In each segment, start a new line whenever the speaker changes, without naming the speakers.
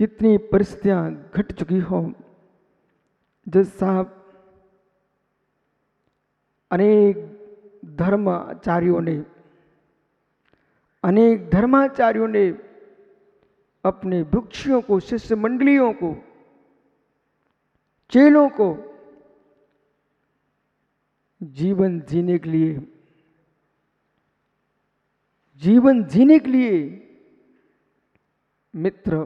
कितनी परिस्थितियां घट चुकी हो। जज साहब, अनेक धर्माचार्यों ने अपने भिक्षुओं को, शिष्य मंडलियों को, चेलों को जीवन जीने के लिए मित्र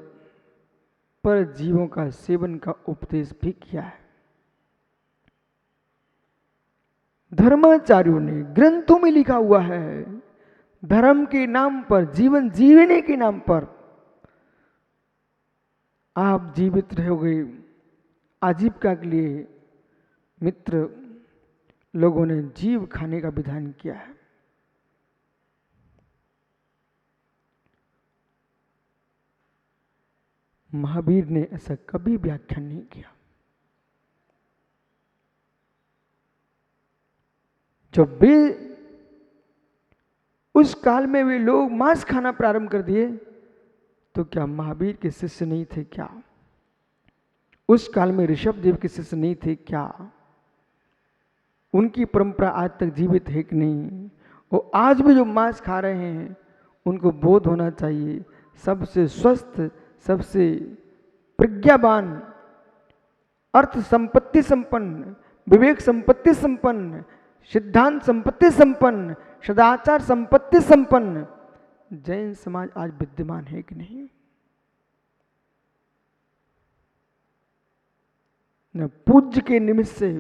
पर जीवों का सेवन का उपदेश भी किया है। धर्माचार्यों ने ग्रंथों में लिखा हुआ है, धर्म के नाम पर, जीवन जीने के नाम पर आप जीवित रहोगे। आजीविका के लिए मित्र लोगों ने जीव खाने का विधान किया है। महावीर ने ऐसा कभी व्याख्यान नहीं किया। जब वे उस काल में वे लोग मांस खाना प्रारंभ कर दिए तो क्या महावीर के शिष्य नहीं थे क्या? उस काल में ऋषभ देव के शिष्य नहीं थे क्या? उनकी परंपरा आज तक जीवित है कि नहीं? और आज भी जो मांस खा रहे हैं उनको बोध होना चाहिए, सबसे स्वस्थ, सबसे प्रज्ञावान, अर्थ संपत्ति संपन्न, विवेक संपत्ति संपन्न, सिद्धांत संपत्ति संपन्न, सदाचार संपत्ति संपन्न जैन समाज आज विद्यमान है कि नहीं? न पूज्य के निमित्त से,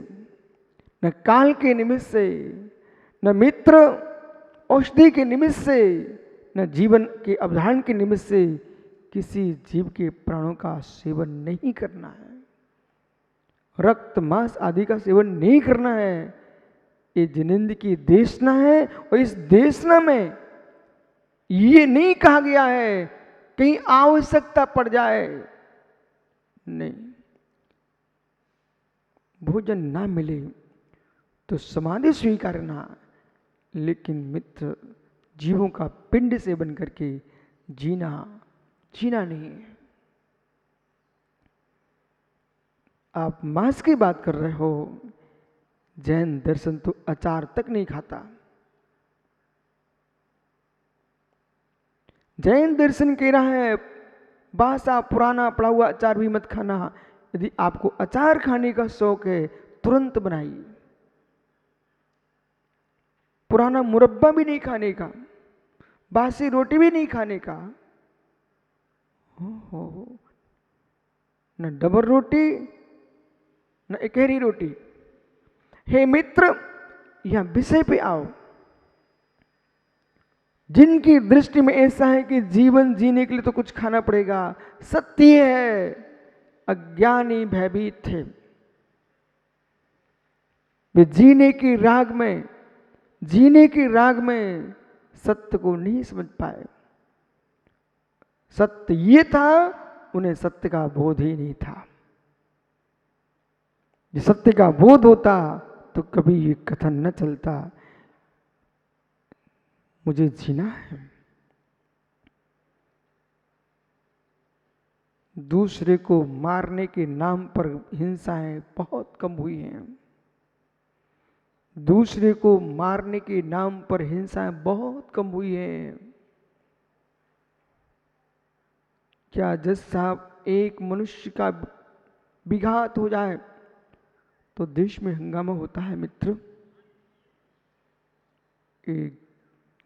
न काल के निमित्त से, न मित्र औषधि के निमित्त से, न जीवन के अवधारण के निमित्त से किसी जीव के प्राणों का सेवन नहीं करना है। रक्त मांस आदि का सेवन नहीं करना है। ये जिनेंद्र की देशना है और इस देशना में ये नहीं कहा गया है कहीं आवश्यकता पड़ जाए, नहीं, भोजन ना मिले तो समाधि स्वीकारना, लेकिन मित्र जीवों का पिंड सेवन करके जीना नहीं है। आप मांस की बात कर रहे हो, जैन दर्शन तो अचार तक नहीं खाता। जैन दर्शन कह रहा है बासा पुराना पड़ा हुआ अचार भी मत खाना। यदि आपको अचार खाने का शौक है तुरंत बनाइए। पुराना मुरब्बा भी नहीं खाने का, बासी रोटी भी नहीं खाने का। हो न डबल रोटी न इकेरी रोटी। हे मित्र, यहां विषय पे आओ। जिनकी दृष्टि में ऐसा है कि जीवन जीने के लिए तो कुछ खाना पड़ेगा, सत्य है, अज्ञानी भयभीत थे। वे जीने के राग में सत्य को नहीं समझ पाए। सत्य ये था, उन्हें सत्य का बोध ही नहीं था। ये सत्य का बोध होता तो कभी ये कथन न चलता, मुझे जीना है। दूसरे को मारने के नाम पर हिंसाएं बहुत कम हुई हैं। दूसरे को मारने के नाम पर हिंसाएं बहुत कम हुई हैं। क्या जज साहब, एक मनुष्य का विघात हो जाए तो देश में हंगामा होता है मित्र। एक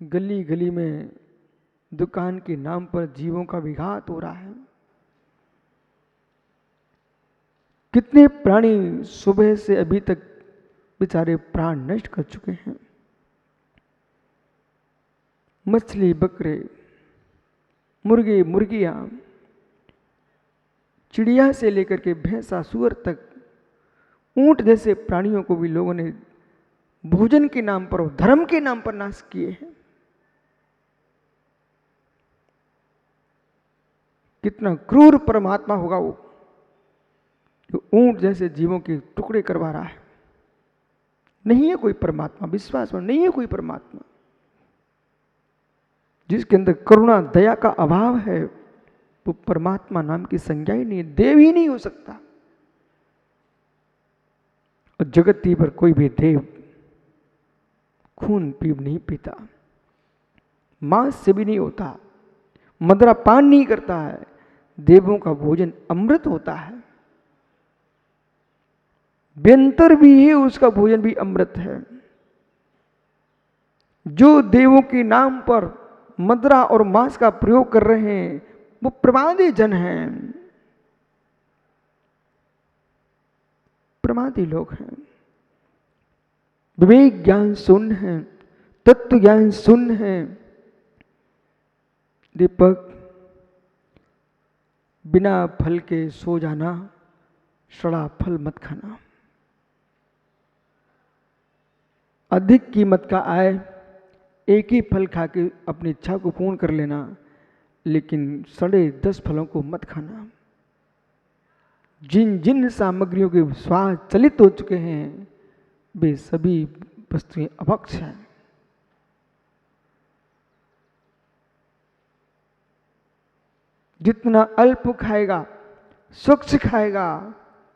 गली गली में दुकान के नाम पर जीवों का विघात हो रहा है। कितने प्राणी सुबह से अभी तक बेचारे प्राण नष्ट कर चुके हैं। मछली, बकरे, मुर्गे, मुर्गियां, चिड़िया से लेकर के भैंसा, सूअर तक, ऊंट जैसे प्राणियों को भी लोगों ने भोजन के नाम पर और धर्म के नाम पर नाश किए हैं। कितना क्रूर परमात्मा होगा वो, जो ऊंट जैसे जीवों के टुकड़े करवा रहा है। नहीं है कोई परमात्मा, विश्वास में नहीं है कोई परमात्मा जिसके अंदर करुणा, दया का अभाव है। वो परमात्मा नाम की संज्ञा ही नहीं है, देव ही नहीं हो सकता। और जगती पर कोई भी देव खून पीब नहीं पीता, मांस से भी नहीं होता, मदरा पान नहीं करता है। देवों का भोजन अमृत होता है, व्यंतर भी है, उसका भोजन भी अमृत है। जो देवों के नाम पर मदरा और मांस का प्रयोग कर रहे हैं वो प्रमादी जन हैं, प्रमादी लोग हैं। विवेक ज्ञान शून्य है, तत्व ज्ञान शून्य है। दीपक, बिना फल के सो जाना, सड़ा फल मत खाना। अधिक कीमत का आए, एक ही फल खा के अपनी इच्छा को पूर्ण कर लेना, लेकिन सड़े 10 फलों को मत खाना। जिन जिन सामग्रियों के स्वाद चलित हो चुके हैं वे सभी वस्तुएं अभक्ष हैं। जितना अल्प खाएगा, स्वच्छ खाएगा,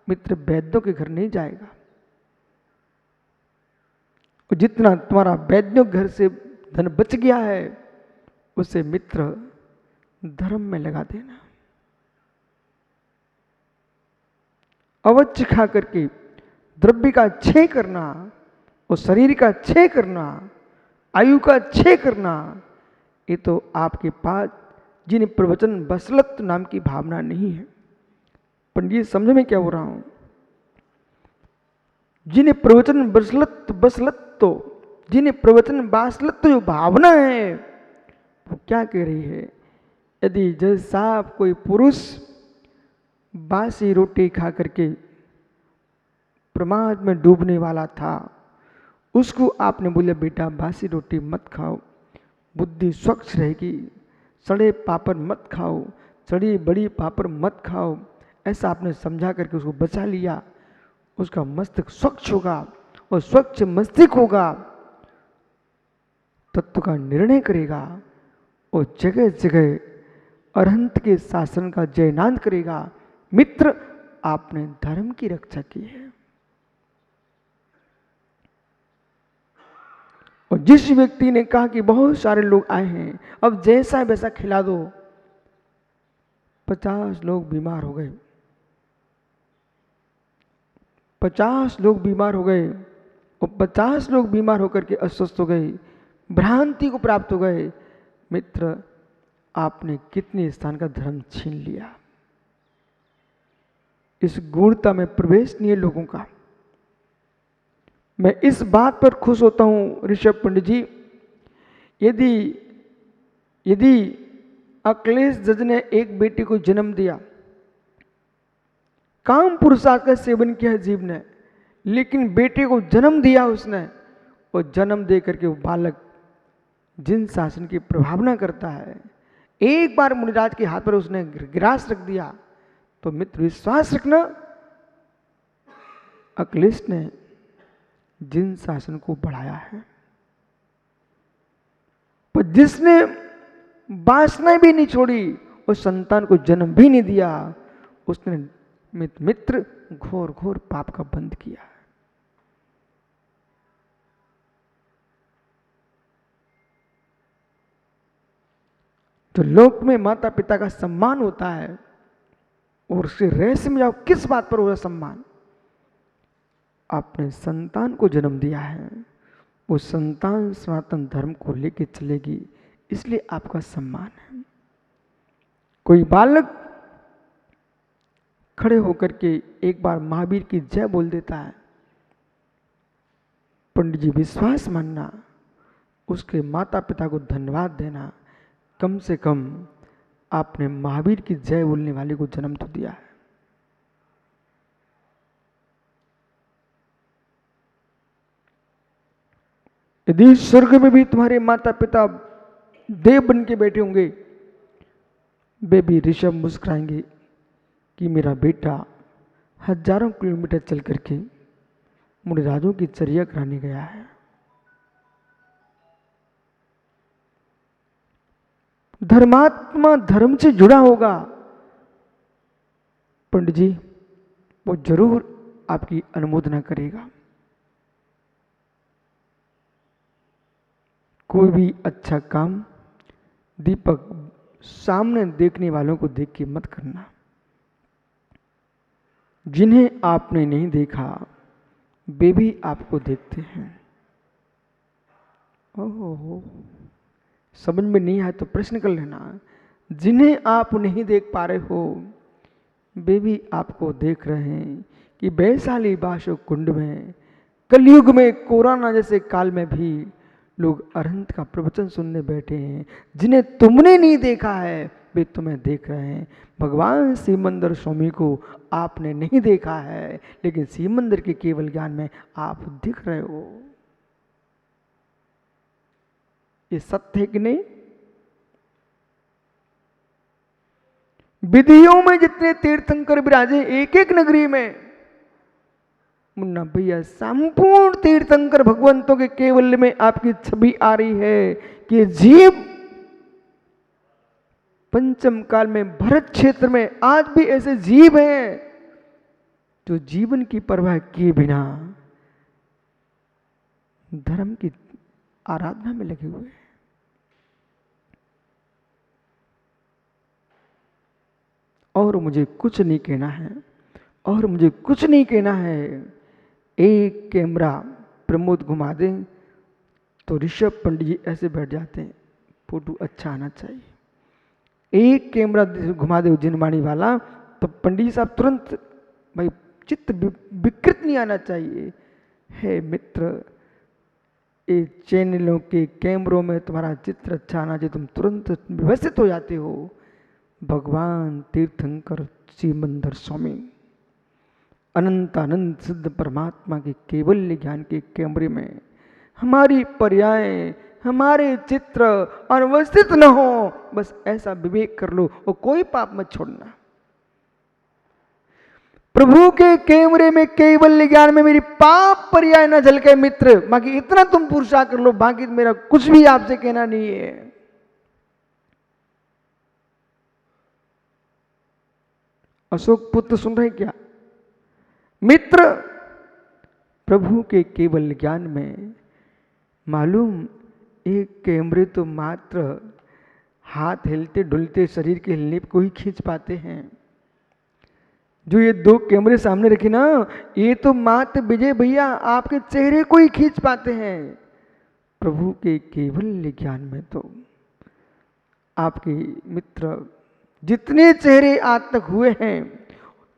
मित्र वैद्यों के घर नहीं जाएगा। और जितना तुम्हारा वैद्यों के घर से धन बच गया है उसे मित्र धर्म में लगा देना। अवच्य खा करके द्रव्य का क्षय करना और शरीर का क्षय करना, आयु का क्षय करना, ये तो आपके पास जिन प्रवचन बसलत नाम की भावना नहीं है। पंडित समझ में क्या हो रहा हूं? जिन्हें प्रवचन बसलत्तो, जिन्हें प्रवचन बासलत्तो जो भावना है वो क्या कह रही है? यदि जैसा कोई पुरुष बासी रोटी खा करके प्रमाद में डूबने वाला था, उसको आपने बोला बेटा बासी रोटी मत खाओ, बुद्धि स्वच्छ रहेगी, सड़े पापड़ मत खाओ, सड़ी बड़ी पापड़ मत खाओ, ऐसा आपने समझा करके उसको बचा लिया, उसका मस्तक स्वच्छ होगा और स्वच्छ मस्तिष्क होगा, तत्व का निर्णय करेगा और जगह जगह अरहंत के शासन का जयनाद करेगा। मित्र, आपने धर्म की रक्षा की है। और जिस व्यक्ति ने कहा कि बहुत सारे लोग आए हैं, अब जैसा वैसा खिला दो, 50 लोग बीमार हो गए, 50 लोग बीमार हो गए और 50 लोग बीमार होकर के अस्वस्थ हो गए, भ्रांति को प्राप्त हो गए। मित्र, आपने कितने स्थान का धर्म छीन लिया। इस गूढ़ता में प्रवेश नहीं है लोगों का। मैं इस बात पर खुश होता हूं ऋषभ पंडित जी, यदि अखिलेश जज ने एक बेटे को जन्म दिया, काम पुरुषार्थ का सेवन किया जीव ने, लेकिन बेटे को जन्म दिया उसने, और जन्म दे करके वो बालक जिन शासन की प्रभावना करता है, एक बार मुनिराज के हाथ पर उसने ग्रास रख दिया, तो मित्र विश्वास रखना, अखिलेश ने जिन शासन को बढ़ाया है। पर जिसने वासना भी नहीं छोड़ी और संतान को जन्म भी नहीं दिया, उसने मित्र घोर घोर पाप का बंध किया है। तो लोक में माता पिता का सम्मान होता है और उससे रहस्य में जाओ, किस बात पर होगा सम्मान? आपने संतान को जन्म दिया है, वो संतान सनातन धर्म को लेके चलेगी, इसलिए आपका सम्मान है। कोई बालक खड़े होकर के एक बार महावीर की जय बोल देता है, पंडित जी विश्वास मानना, उसके माता पिता को धन्यवाद देना, कम से कम आपने महावीर की जय बोलने वाले को जन्म तो दिया है। यदि स्वर्ग में भी तुम्हारे माता पिता देव बन के बैठे होंगे, वे भी ऋषभ मुस्कुराएंगे कि मेरा बेटा हजारों किलोमीटर चल करके मुनिराजों की चर्या कराने गया है। धर्मात्मा धर्म से जुड़ा होगा, पंडित जी वो जरूर आपकी अनुमोदना करेगा। कोई भी अच्छा काम दीपक सामने देखने वालों को देख के मत करना। जिन्हें आपने नहीं देखा वे भी आपको देखते हैं। ओहो, समझ में नहीं आया तो प्रश्न कर लेना। जिन्हें आप नहीं देख पा रहे हो वे भी आपको देख रहे हैं कि वैशाली बाशो कुंड में कलयुग में कोरोना जैसे काल में भी लोग अरहंत का प्रवचन सुनने बैठे हैं। जिन्हें तुमने नहीं देखा है वे तुम्हें देख रहे हैं। भगवान सिमंदर स्वामी को आपने नहीं देखा है लेकिन सिमंदर के केवल ज्ञान में आप दिख रहे हो। ये सत्य है कि नहीं? विधियों में जितने तीर्थंकर विराजे एक एक नगरी में, मुन्ना भैया संपूर्ण तीर्थंकर भगवंतों के केवल्य में आपकी छवि आ रही है कि जीव पंचम काल में भरत क्षेत्र में आज भी ऐसे जीव हैं जो जीवन की परवाह किए बिना धर्म की आराधना में लगे हुए हैं। और मुझे कुछ नहीं कहना है, और मुझे कुछ नहीं कहना है। एक कैमरा प्रमोद घुमा दे तो ऋषभ पंडित जी ऐसे बैठ जाते हैं, फोटो अच्छा आना चाहिए। एक कैमरा घुमा दे जिनवाणी वाला तो पंडित जी साहब तुरंत भाई चित्र विकृत नहीं आना चाहिए। हे मित्र, ये चैनलों के कैमरों में तुम्हारा चित्र अच्छा आना चाहिए, तुम तुरंत व्यवस्थित हो जाते हो। भगवान तीर्थंकर सिमंदर स्वामी अनंत अनंत सिद्ध परमात्मा के केवल्य ज्ञान के कैमरे में हमारी पर्याय, हमारे चित्र अनवस्थित न हो, बस ऐसा विवेक कर लो और कोई पाप मत छोड़ना। प्रभु के कैमरे में केवल्य ज्ञान में मेरी पाप पर्याय न झलके मित्र, बाकी इतना तुम पुरुषार्थ कर लो, बाकी मेरा कुछ भी आपसे कहना नहीं है। अशोक पुत्र सुन रहे क्या मित्र? प्रभु के केवल ज्ञान में मालूम एक कैमरे तो मात्र हाथ हिलते डुलते शरीर के हिलने को ही खींच पाते हैं। जो ये दो कैमरे सामने रखे ना, ये तो मात्र विजय भैया आपके चेहरे को ही खींच पाते हैं। प्रभु के केवल ज्ञान में तो आपके मित्र जितने चेहरे आज तक हुए हैं,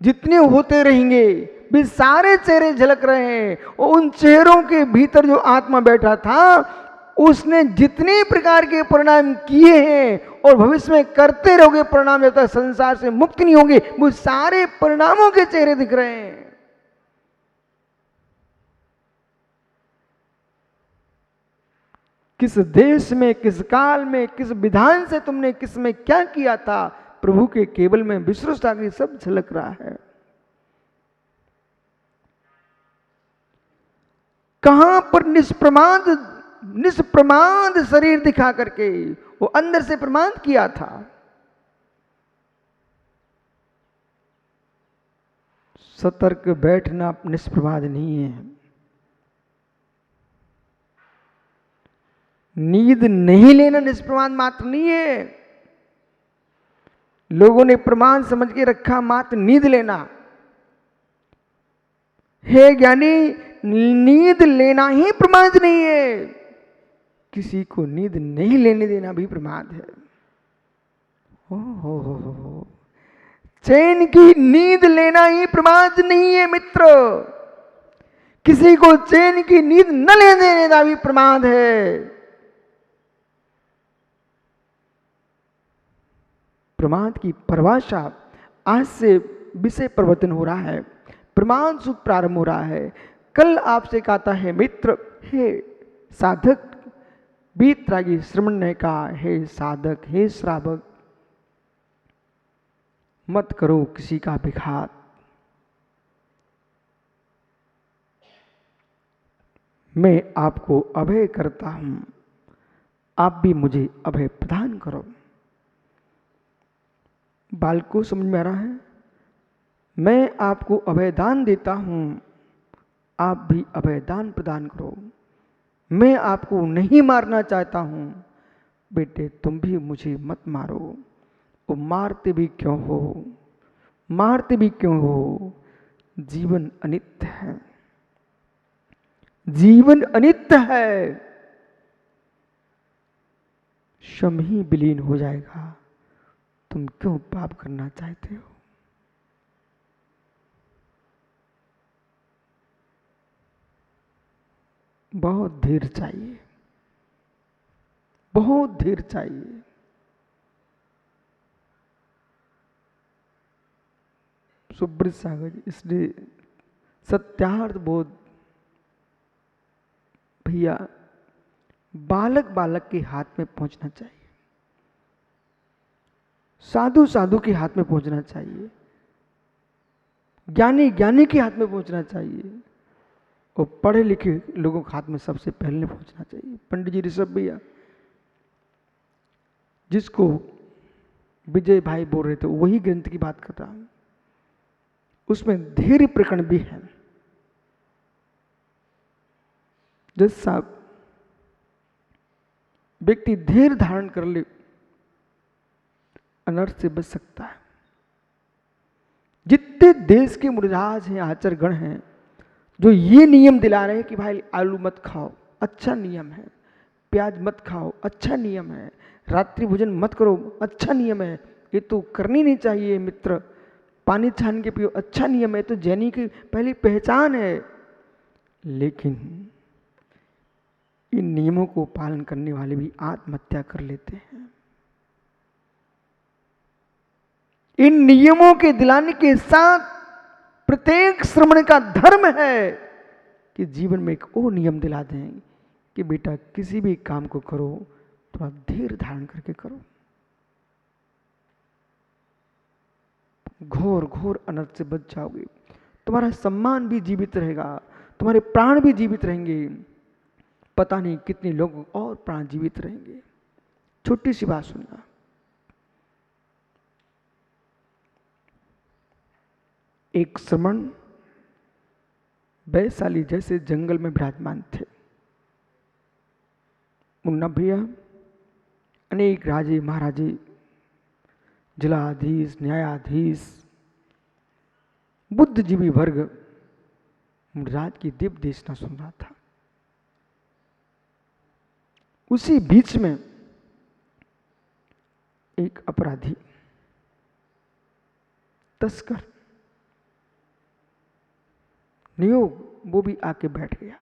जितने होते रहेंगे, वे सारे चेहरे झलक रहे हैं। और उन चेहरों के भीतर जो आत्मा बैठा था उसने जितने प्रकार के परिणाम किए हैं और भविष्य में करते रहोगे परिणाम, जब तक संसार से मुक्त नहीं होंगे, वो सारे परिणामों के चेहरे दिख रहे हैं। किस देश में, किस काल में, किस विधान से तुमने किस में क्या किया था, प्रभु के केवल में विश्वसता की सब झलक रहा है। कहां पर निष्प्रमाद शरीर दिखा करके वो अंदर से प्रमाद किया था। सतर्क बैठना निष्प्रमाद नहीं है। नींद नहीं लेना निष्प्रमाद मात्र नहीं है। लोगों ने प्रमाण समझ के रखा मात्र नींद लेना। हे ज्ञानी, नींद लेना ही प्रमाद नहीं है, किसी को नींद नहीं लेने देना भी प्रमाद है। हो चैन की नींद लेना ही प्रमाद नहीं है मित्र, किसी को चैन की नींद न लेने देना भी प्रमाद है। प्रमाद की परिभाषा आज से विषय परिवर्तन हो रहा है, प्रमाद सुख प्रारंभ हो रहा है। कल आपसे कहता है मित्र, हे साधक, बीतरागी श्रमण ने कहा, हे साधक, हे श्रावक, मत करो किसी का विघात। मैं आपको अभय करता हूं, आप भी मुझे अभय प्रदान करो। बाल को समझ में आ रहा है? मैं आपको अभयदान देता हूं, आप भी अभयदान प्रदान करो। मैं आपको नहीं मारना चाहता हूं, बेटे तुम भी मुझे मत मारो। वो मारते भी क्यों हो, मारते भी क्यों हो, जीवन अनित्य है, जीवन अनित्य है, क्षण ही विलीन हो जाएगा, तुम क्यों पाप करना चाहते हो। बहुत धीर चाहिए, बहुत धीर चाहिए। सुब्रत सागर जी, इसलिए सत्यार्थ बोध भैया बालक बालक के हाथ में पहुंचना चाहिए, साधु साधु के हाथ में पहुंचना चाहिए, ज्ञानी ज्ञानी के हाथ में पहुंचना चाहिए, और पढ़े लिखे लोगों के हाथ में सबसे पहले पहुंचना चाहिए। पंडित जी ऋषभ भैया जिसको विजय भाई बोल रहे थे वही ग्रंथ की बात कर रहा हूं, उसमें धैर्य प्रकरण भी है। जिस साहब व्यक्ति धैर्य धारण कर ले अनर्थ से बच सकता है। जितने देश के मुरझाज हैं, आचरगण हैं, जो ये नियम दिला रहे हैं कि भाई आलू मत खाओ, अच्छा नियम है, प्याज मत खाओ, अच्छा नियम है, रात्रि भोजन मत करो, अच्छा नियम है, ये तो करनी नहीं चाहिए मित्र, पानी छान के पियो, अच्छा नियम है, तो जैनी की पहली पहचान है। लेकिन इन नियमों को पालन करने वाले भी आत्महत्या कर लेते हैं। इन नियमों के दिलाने के साथ प्रत्येक श्रमण का धर्म है कि जीवन में एक और नियम दिला दें कि बेटा किसी भी काम को करो थोड़ा धैर्य धारण करके करो। घोर घोर अनर्थ से बच जाओगे, तुम्हारा सम्मान भी जीवित रहेगा, तुम्हारे प्राण भी जीवित रहेंगे, पता नहीं कितने लोग और प्राण जीवित रहेंगे। छोटी सी बात सुनना, एक श्रमण वैशाली जैसे जंगल में विराजमान थे। मुन्ना भैया अनेक राजे महाराजे, जिलाधीश, न्यायाधीश, बुद्धिजीवी वर्ग मुराद की दिव्य देशना सुन रहा था। उसी बीच में एक अपराधी तस्कर नियोग वो भी आके बैठ गया।